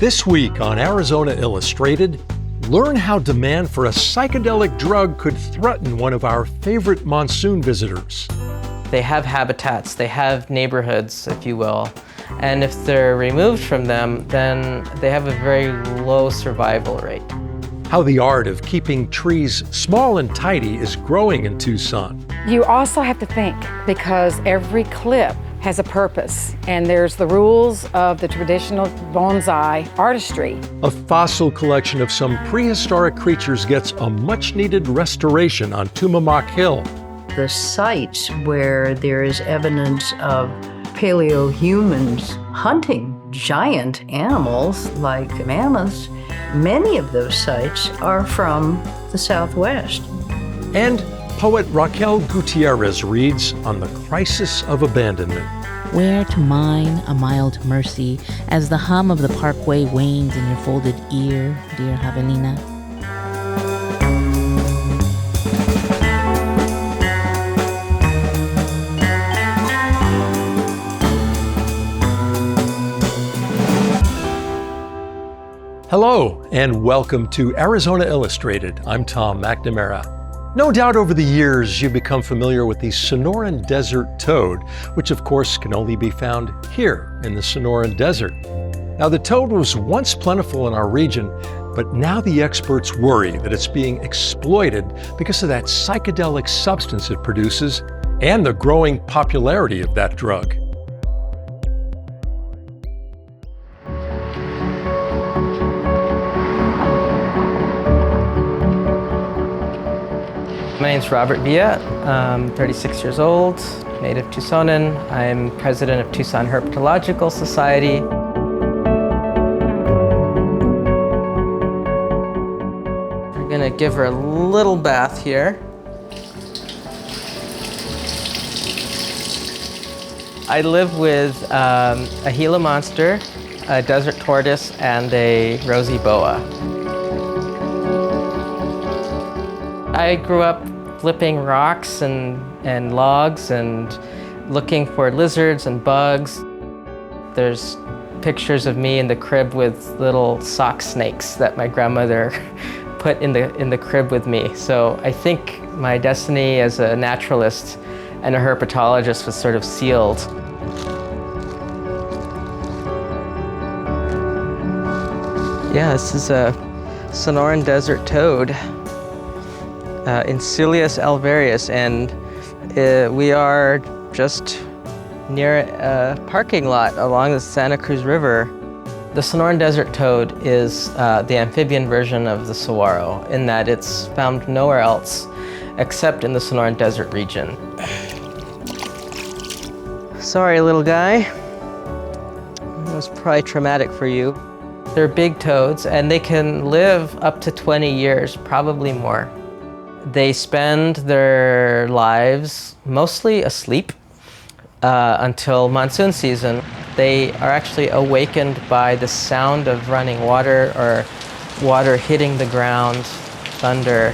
This week on Arizona Illustrated, learn how demand for a psychedelic drug could threaten one of our favorite monsoon visitors. They have habitats, they have neighborhoods, if you will, and if they're removed from them, then they have a very low survival rate. How the art of keeping trees small and tidy is growing in Tucson. You also have to think, because every clip has a purpose, and there's the rules of the traditional bonsai artistry. A fossil collection of some prehistoric creatures gets a much-needed restoration on Tumamoc Hill. The sites where there is evidence of paleo-humans hunting giant animals like mammoths, many of those sites are from the Southwest. And poet Raquel Gutiérrez reads on the crisis of abandonment. Where to mine a mild mercy as the hum of the parkway wanes in your folded ear, dear Javelina. Hello, and welcome to Arizona Illustrated. I'm Tom McNamara. No doubt over the years you've become familiar with the Sonoran Desert Toad, which of course can only be found here in the Sonoran Desert. Now, the toad was once plentiful in our region, but now the experts worry that it's being exploited because of that psychedelic substance it produces and the growing popularity of that drug. My name's Robert Villa. I'm 36 years old, native Tucsonan. I'm president of Tucson Herpetological Society. We're gonna give her a little bath here. I live with a Gila monster, a desert tortoise, and a rosy boa. I grew up flipping rocks and logs and looking for lizards and bugs. There's pictures of me in the crib with little sock snakes that my grandmother put in the crib with me. So I think my destiny as a naturalist and a herpetologist was sort of sealed. Yeah, this is a Sonoran Desert Toad. Encelius alvarius, and we are just near a parking lot along the Santa Cruz River. The Sonoran Desert Toad is the amphibian version of the saguaro in that it's found nowhere else except in the Sonoran Desert region. Sorry, little guy. That was probably traumatic for you. They're big toads, and they can live up to 20 years, probably more. They spend their lives mostly asleep until monsoon season. They are actually awakened by the sound of running water or water hitting the ground, thunder.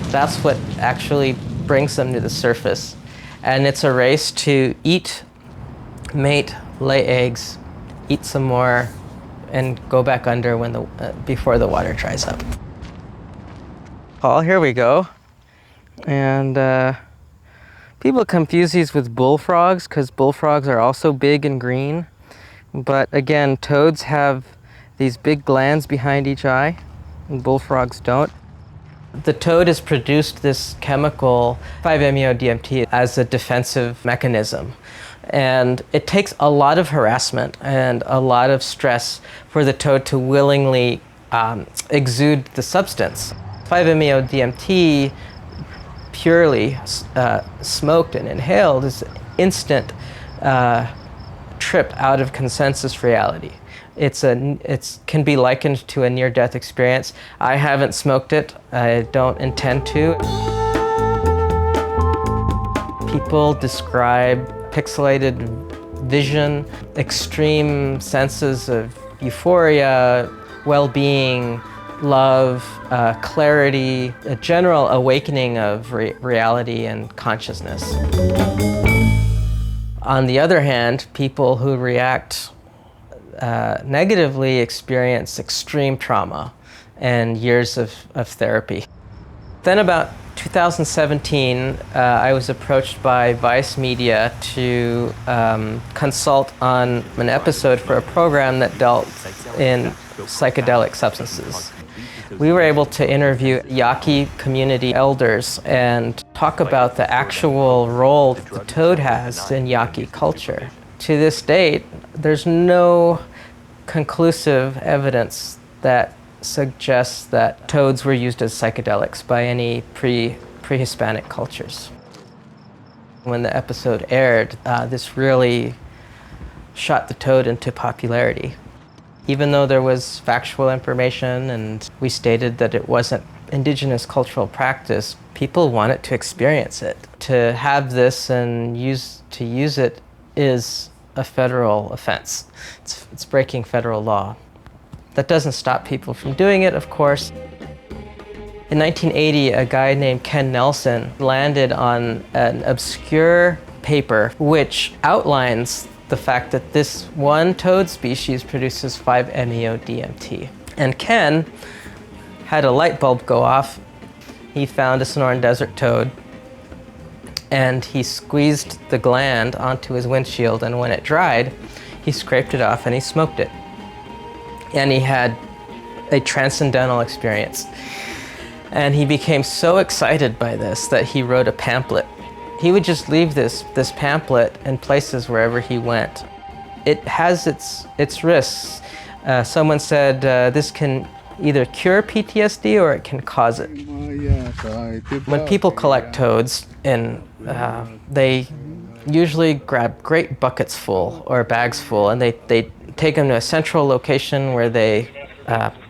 That's what actually brings them to the surface. And it's a race to eat, mate, lay eggs, eat some more, and go back under when before the water dries up. Paul, here we go. And people confuse these with bullfrogs because bullfrogs are also big and green. But again, toads have these big glands behind each eye, and bullfrogs don't. The toad has produced this chemical, 5-MeO-DMT, as a defensive mechanism. And it takes a lot of harassment and a lot of stress for the toad to willingly exude the substance. 5-MeO-DMT, purely smoked and inhaled, is an instant trip out of consensus reality. It can be likened to a near-death experience. I haven't smoked it. I don't intend to. People describe pixelated vision, extreme senses of euphoria, well-being, love, clarity, a general awakening of reality and consciousness. On the other hand, people who react negatively experience extreme trauma and years of therapy. Then about 2017, I was approached by Vice Media to consult on an episode for a program that dealt in psychedelic substances. We were able to interview Yaqui community elders and talk about the actual role the toad has in Yaqui culture. To this date, there's no conclusive evidence that suggests that toads were used as psychedelics by any pre-Hispanic cultures. When the episode aired, this really shot the toad into popularity. Even though there was factual information and we stated that it wasn't indigenous cultural practice, people wanted to experience it. To have this and use it is a federal offense. It's breaking federal law. That doesn't stop people from doing it, of course. In 1980, a guy named Ken Nelson landed on an obscure paper which outlines the fact that this one toad species produces 5-MeO-DMT. And Ken had a light bulb go off. He found a Sonoran Desert Toad and he squeezed the gland onto his windshield, and when it dried, he scraped it off and he smoked it. And he had a transcendental experience. And he became so excited by this that he wrote a pamphlet. He would just leave this pamphlet in places wherever he went. It has its risks. Someone said this can either cure PTSD or it can cause it. When people collect toads, and they usually grab great buckets full or bags full, and they take them to a central location where they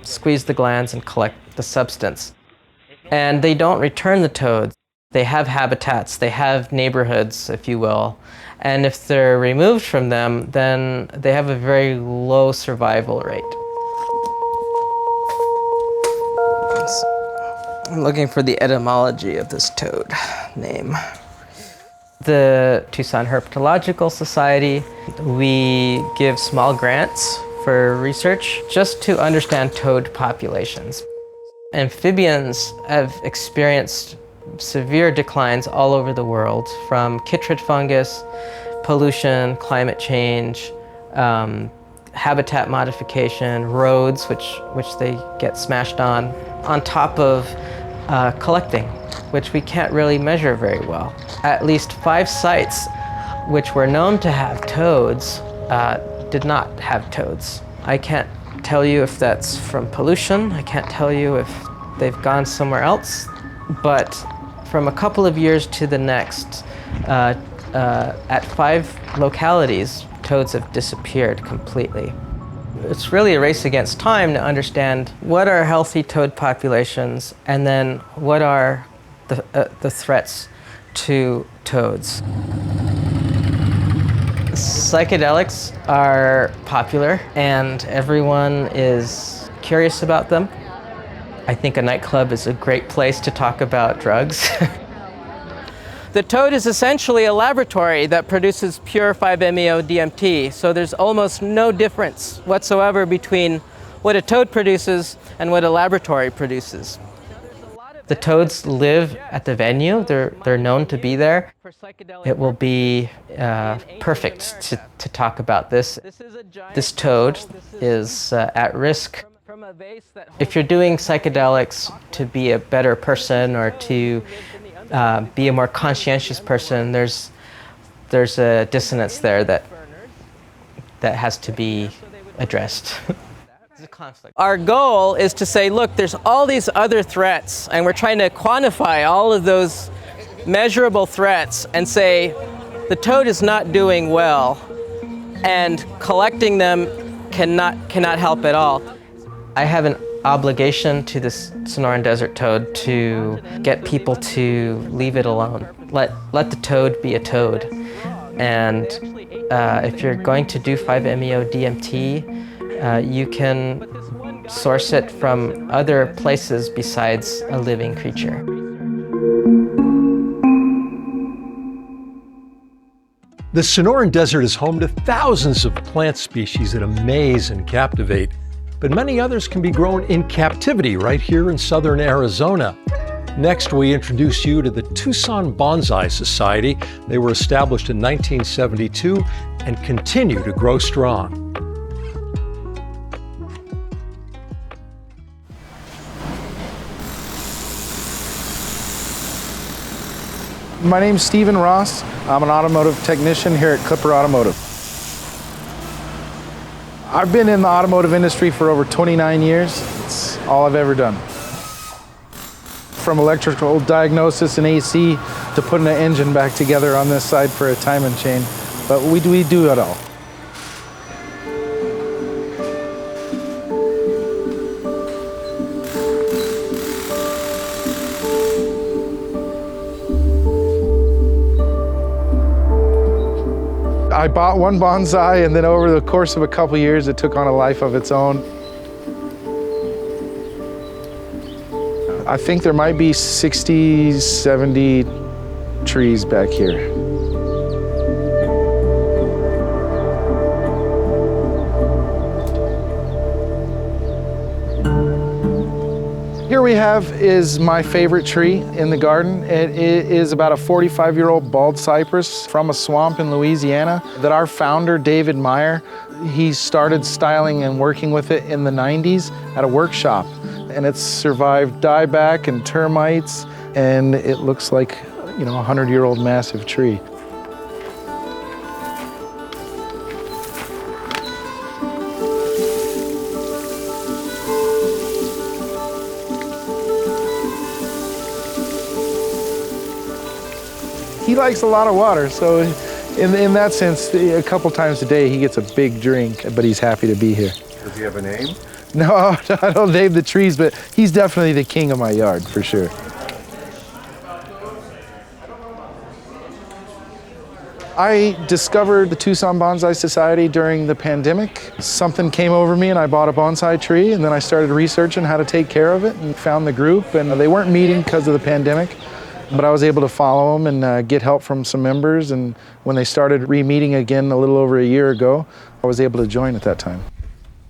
squeeze the glands and collect the substance. And they don't return the toads. They have habitats, they have neighborhoods, if you will. And if they're removed from them, then they have a very low survival rate. I'm looking for the etymology of this toad name. The Tucson Herpetological Society, we give small grants for research just to understand toad populations. Amphibians have experienced severe declines all over the world, from chytrid fungus, pollution, climate change, habitat modification, roads which they get smashed on top of collecting, which we can't really measure very well. At least 5 sites which were known to have toads did not have toads. I can't tell you if that's from pollution. I can't tell you if they've gone somewhere else. But from a couple of years to the next, at 5 localities, toads have disappeared completely. It's really a race against time to understand what are healthy toad populations and then what are the threats to toads. Psychedelics are popular and everyone is curious about them. I think a nightclub is a great place to talk about drugs. The toad is essentially a laboratory that produces pure 5-MeO-DMT, so there's almost no difference whatsoever between what a toad produces and what a laboratory produces. The toads live at the venue. They're known to be there. It will be perfect to talk about this. This toad is at risk. If you're doing psychedelics to be a better person or to be a more conscientious person, there's a dissonance there that has to be addressed. Our goal is to say, look, there's all these other threats, and we're trying to quantify all of those measurable threats and say the toad is not doing well, and collecting them cannot help at all. I have an obligation to this Sonoran Desert Toad to get people to leave it alone. Let the toad be a toad. And if you're going to do 5-MeO-DMT, you can source it from other places besides a living creature. The Sonoran Desert is home to thousands of plant species that amaze and captivate, but many others can be grown in captivity right here in southern Arizona. Next, we introduce you to the Tucson Bonsai Society. They were established in 1972 and continue to grow strong. My name's Stephen Ross. I'm an automotive technician here at Clipper Automotive. I've been in the automotive industry for over 29 years. It's all I've ever done. From electrical diagnosis and AC to putting an engine back together on this side for a timing chain. But we do it all. I bought one bonsai, and then over the course of a couple years, it took on a life of its own. I think there might be 60, 70 trees back here. Here we have is my favorite tree in the garden. It is about a 45-year-old bald cypress from a swamp in Louisiana that our founder, David Meyer, he started styling and working with it in the 90s at a workshop. And it's survived dieback and termites, and it looks like, you know, a 100-year-old massive tree. He likes a lot of water, so in that sense, a couple times a day he gets a big drink, but he's happy to be here. Does he have a name? No, I don't name the trees, but he's definitely the king of my yard, for sure. I discovered the Tucson Bonsai Society during the pandemic. Something came over me and I bought a bonsai tree, and then I started researching how to take care of it and found the group, and they weren't meeting because of the pandemic. But I was able to follow them and get help from some members, and when they started re-meeting again a little over a year ago, I was able to join at that time.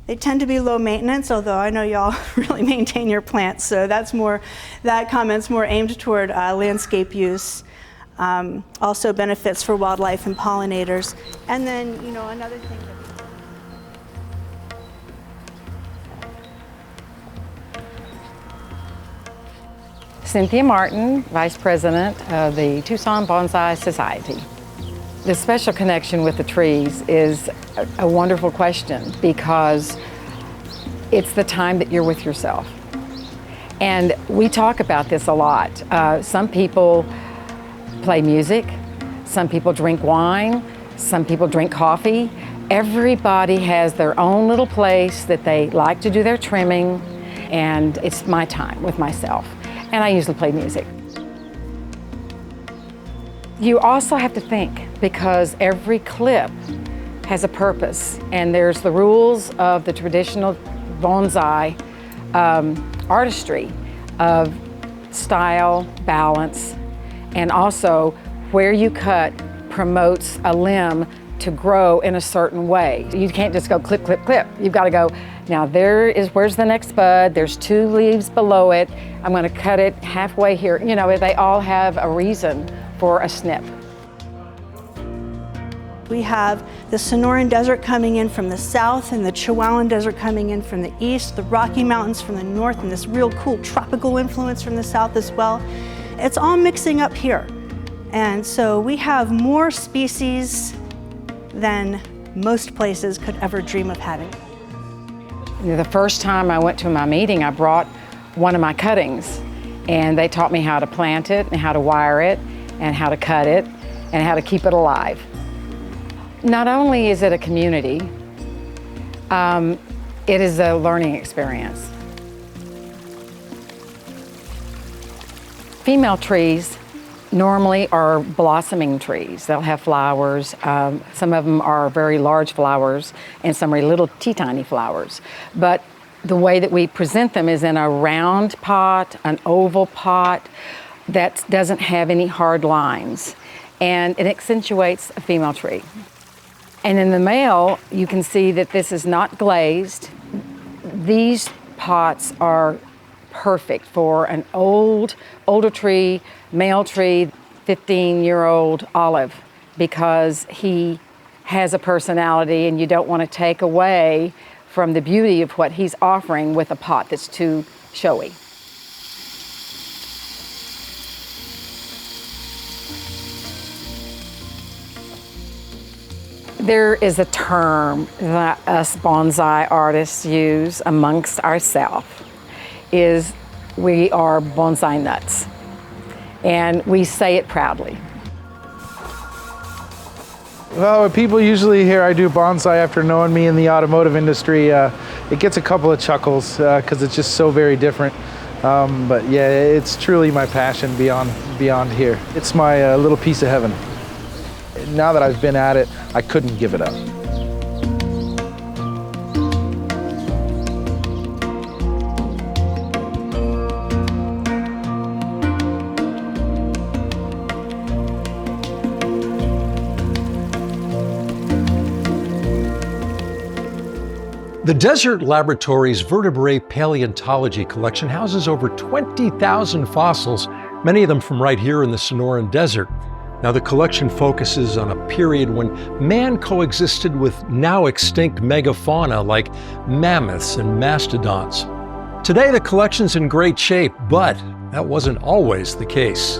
They tend to be low maintenance, although I know y'all really maintain your plants, so that comment's more aimed toward landscape use. Also benefits for wildlife and pollinators. And then, you know, another thing that Cynthia Martin, Vice President of the Tucson Bonsai Society. The special connection with the trees is a wonderful question because it's the time that you're with yourself. And we talk about this a lot. Some people play music, some people drink wine, some people drink coffee. Everybody has their own little place that they like to do their trimming, and it's my time with myself. And I usually play music. You also have to think, because every clip has a purpose, and there's the rules of the traditional bonsai artistry of style, balance, and also where you cut promotes a limb to grow in a certain way. You can't just go clip, clip, clip. You've got to go, now where's the next bud? There's 2 leaves below it. I'm going to cut it halfway here. You know, they all have a reason for a snip. we have the Sonoran Desert coming in from the south and the Chihuahuan Desert coming in from the east, the Rocky Mountains from the north, and this real cool tropical influence from the south as well. It's all mixing up here. And so we have more species than most places could ever dream of having. The first time I went to my meeting, I brought one of my cuttings, and they taught me how to plant it and how to wire it and how to cut it and how to keep it alive. Not only is it a community, it is a learning experience. Female trees normally are blossoming trees. They'll have flowers. Some of them are very large flowers and some are little tiny flowers. But the way that we present them is in a round pot, an oval pot that doesn't have any hard lines. and it accentuates a female tree. And in the male, you can see that this is not glazed. These pots are perfect for an older tree, male tree, 15-year-old olive, because he has a personality and you don't want to take away from the beauty of what he's offering with a pot that's too showy. There is a term that us bonsai artists use amongst ourselves, is we are bonsai nuts. And we say it proudly. Well, when people usually hear I do bonsai after knowing me in the automotive industry, it gets a couple of chuckles because it's just so very different. But yeah, it's truly my passion beyond here. It's my little piece of heaven. Now that I've been at it, I couldn't give it up. The Desert Laboratory's vertebrate paleontology collection houses over 20,000 fossils, many of them from right here in the Sonoran Desert. Now, the collection focuses on a period when man coexisted with now extinct megafauna like mammoths and mastodons. Today, the collection's in great shape, but that wasn't always the case.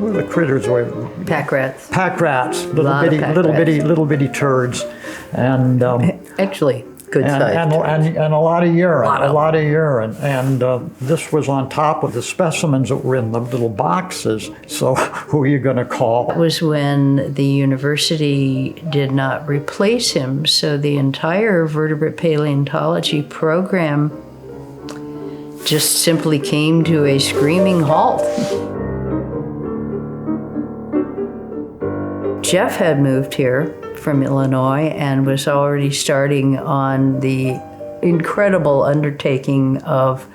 The critters were Pack rats. pack rats, little Lot of bitty, pack little rats. bitty, little bitty turds, and Actually, good and, size. and a lot of urine, and this was on top of the specimens that were in the little boxes. So who are you going to call? That was when the university did not replace him, so the entire vertebrate paleontology program just simply came to a screaming halt. Jeff had moved here from Illinois and was already starting on the incredible undertaking of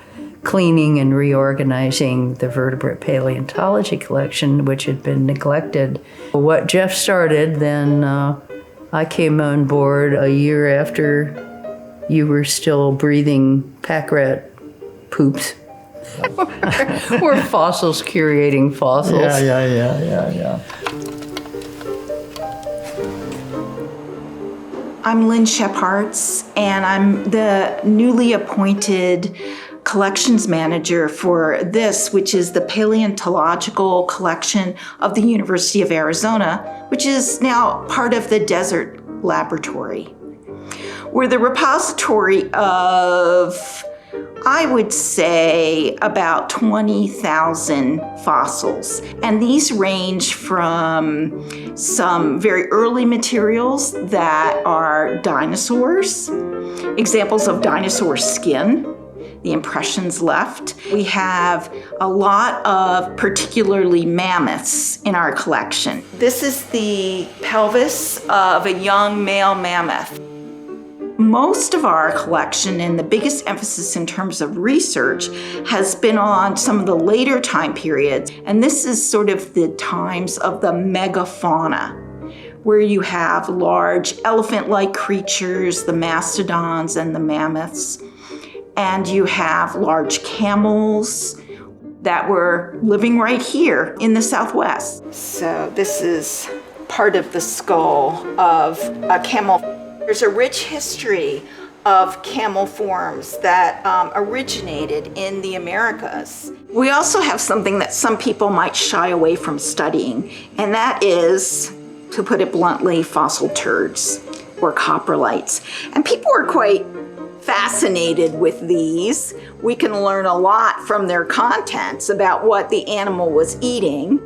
cleaning and reorganizing the vertebrate paleontology collection, which had been neglected. What Jeff started, then I came on board a year after you were still breathing pack rat poops. We're fossils curating fossils. Yeah. I'm Lynn Shepharts, and I'm the newly appointed collections manager for this, which is the paleontological collection of the University of Arizona, which is now part of the Desert Laboratory. We're the repository of, I would say, about 20,000 fossils. And these range from some very early materials that are dinosaurs, examples of dinosaur skin, the impressions left. We have a lot of particularly mammoths in our collection. This is the pelvis of a young male mammoth. Most of our collection, and the biggest emphasis in terms of research, has been on some of the later time periods. And this is sort of the times of the megafauna, where you have large elephant-like creatures, the mastodons and the mammoths. And you have large camels that were living right here in the Southwest. So this is part of the skull of a camel. There's a rich history of camel forms that originated in the Americas. We also have something that some people might shy away from studying, and that is to put it bluntly, fossil turds or coprolites. And people are quite fascinated with these. We can learn a lot from their contents about what the animal was eating.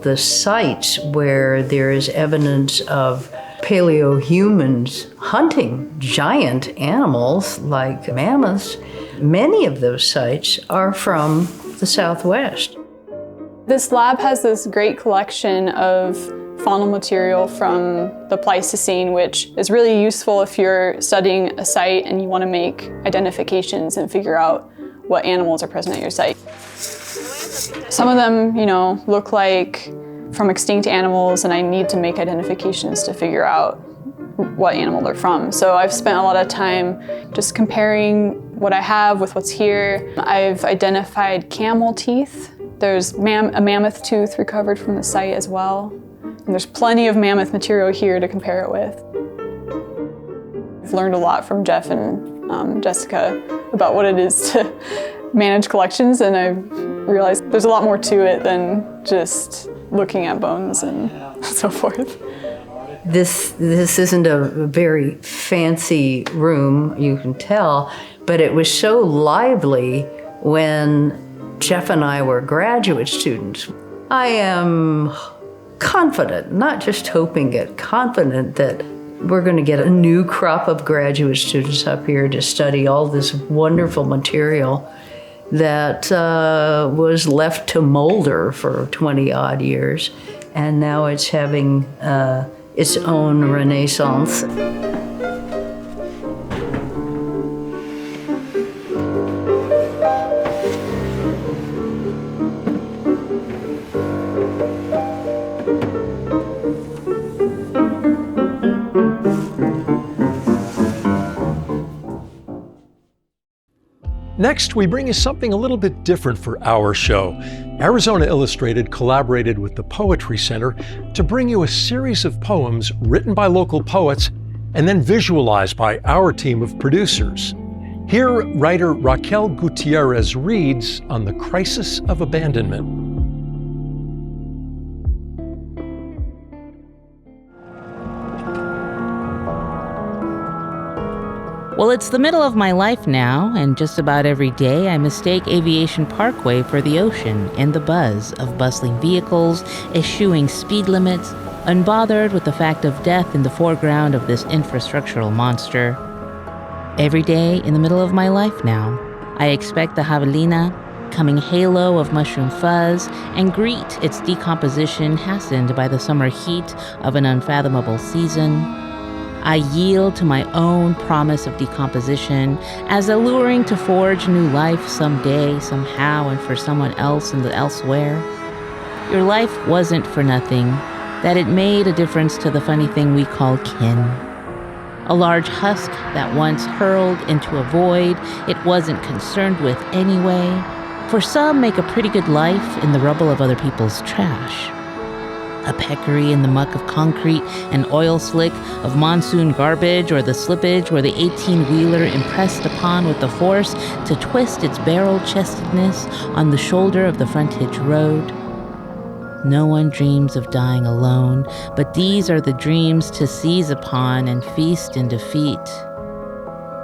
The sites where there is evidence of paleo-humans hunting giant animals like mammoths, many of those sites are from the Southwest. This lab has this great collection of faunal material from the Pleistocene, which is really useful if you're studying a site and you want to make identifications and figure out what animals are present at your site. Some of them, look like from extinct animals, and I need to make identifications to figure out what animal they're from. So I've spent a lot of time just comparing what I have with what's here. I've identified camel teeth. There's a mammoth tooth recovered from the site as well. And there's plenty of mammoth material here to compare it with. I've learned a lot from Jeff and Jessica about what it is to manage collections, and I've realized there's a lot more to it than just looking at bones and so forth. This isn't a very fancy room, you can tell, but it was so lively when Jeff and I were graduate students. I am confident, not just hoping it, confident that we're going to get a new crop of graduate students up here to study all this wonderful material that was left to molder for 20-odd years, and now it's having its own renaissance. Next, we bring you something a little bit different for our show. Arizona Illustrated collaborated with the Poetry Center to bring you a series of poems written by local poets and then visualized by our team of producers. Here, writer Raquel Gutiérrez reads on the crisis of abandonment. Well, it's the middle of my life now, and just about every day I mistake Aviation Parkway for the ocean and the buzz of bustling vehicles, eschewing speed limits, unbothered with the fact of death in the foreground of this infrastructural monster. Every day in the middle of my life now, I expect the javelina, coming halo of mushroom fuzz, and greet its decomposition hastened by the summer heat of an unfathomable season. I yield to my own promise of decomposition as alluring to forge new life someday, somehow, and for someone else in the elsewhere. Your life wasn't for nothing, that it made a difference to the funny thing we call kin. A large husk that once hurled into a void it wasn't concerned with anyway. For some make a pretty good life in the rubble of other people's trash. A peccary in the muck of concrete, an oil slick of monsoon garbage, or the slippage where the 18-wheeler impressed upon with the force to twist its barrel-chestedness on the shoulder of the frontage road. No one dreams of dying alone, but these are the dreams to seize upon and feast in defeat.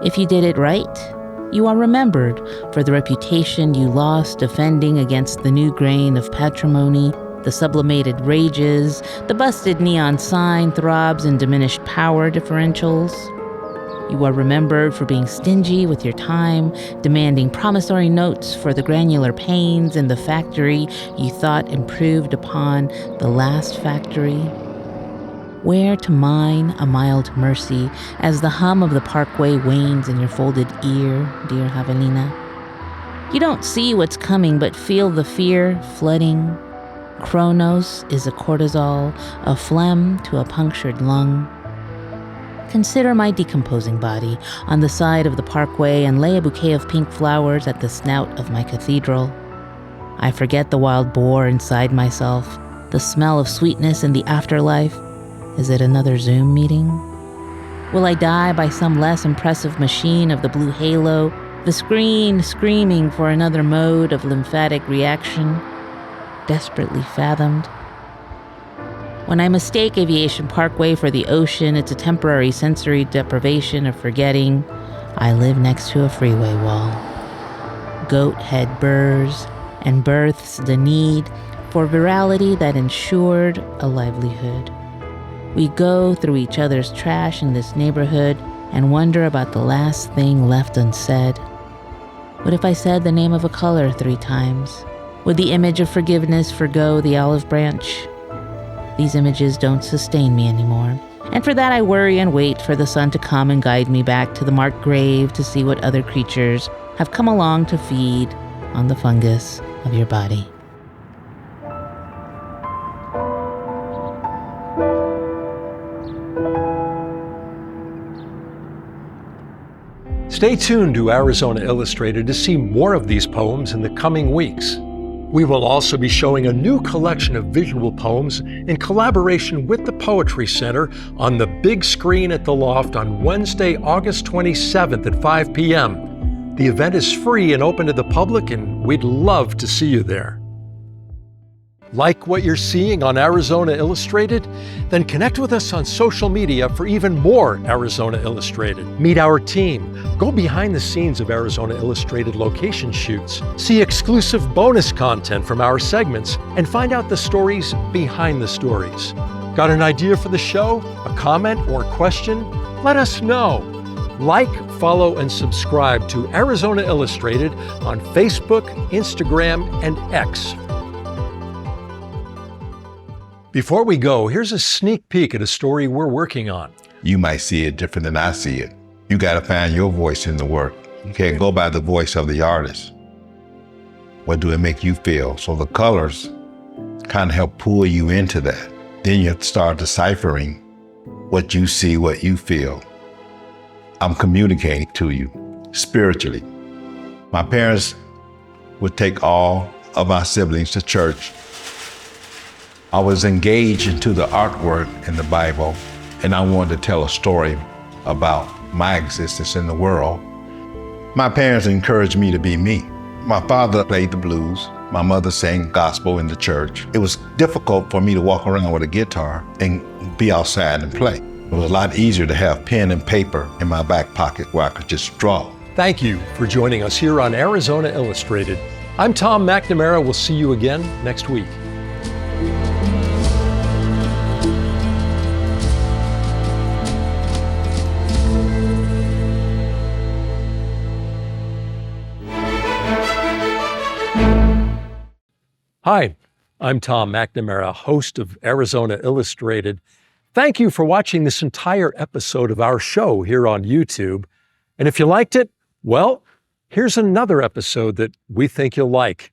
If you did it right, you are remembered for the reputation you lost defending against the new grain of patrimony, the sublimated rages, the busted neon sign throbs and diminished power differentials. You are remembered for being stingy with your time, demanding promissory notes for the granular pains in the factory you thought improved upon the last factory. Where to mine a mild mercy as the hum of the parkway wanes in your folded ear, dear javelina. You don't see what's coming but feel the fear flooding. Chronos is a cortisol, a phlegm to a punctured lung. Consider my decomposing body on the side of the parkway and lay a bouquet of pink flowers at the snout of my cathedral. I forget the wild boar inside myself, the smell of sweetness in the afterlife. Is it another Zoom meeting? Will I die by some less impressive machine of the blue halo, the screen screaming for another mode of lymphatic reaction? Desperately fathomed. When I mistake Aviation Parkway for the ocean, it's a temporary sensory deprivation of forgetting I live next to a freeway wall. Goat head burrs and births the need for virality that ensured a livelihood. We go through each other's trash in this neighborhood and wonder about the last thing left unsaid. What if I said the name of a color 3 times? Would the image of forgiveness forgo the olive branch? These images don't sustain me anymore. And for that I worry and wait for the sun to come and guide me back to the marked grave to see what other creatures have come along to feed on the fungus of your body. Stay tuned to Arizona Illustrated to see more of these poems in the coming weeks. We will also be showing a new collection of visual poems in collaboration with the Poetry Center on the big screen at the Loft on Wednesday, August 27th at 5 p.m. The event is free and open to the public, and we'd love to see you there. Like what you're seeing on Arizona Illustrated? Then connect with us on social media for even more Arizona Illustrated. Meet our team, go behind the scenes of Arizona Illustrated location shoots, see exclusive bonus content from our segments, and find out the stories behind the stories. Got an idea for the show? A comment or question? Let us know. Like, follow, and subscribe to Arizona Illustrated on Facebook, Instagram, and X. Before we go, here's a sneak peek at a story we're working on. You might see it different than I see it. You got to find your voice in the work. You can't go by the voice of the artist. What do it make you feel? So the colors kind of help pull you into that. Then you have to start deciphering what you see, what you feel. I'm communicating to you spiritually. My parents would take all of my siblings to church. I was engaged into the artwork in the Bible, and I wanted to tell a story about my existence in the world. My parents encouraged me to be me. My father played the blues. My mother sang gospel in the church. It was difficult for me to walk around with a guitar and be outside and play. It was a lot easier to have pen and paper in my back pocket where I could just draw. Thank you for joining us here on Arizona Illustrated. I'm Tom McNamara. We'll see you again next week. Hi, I'm Tom McNamara, host of Arizona Illustrated. Thank you for watching this entire episode of our show here on YouTube. And if you liked it, well, here's another episode that we think you'll like.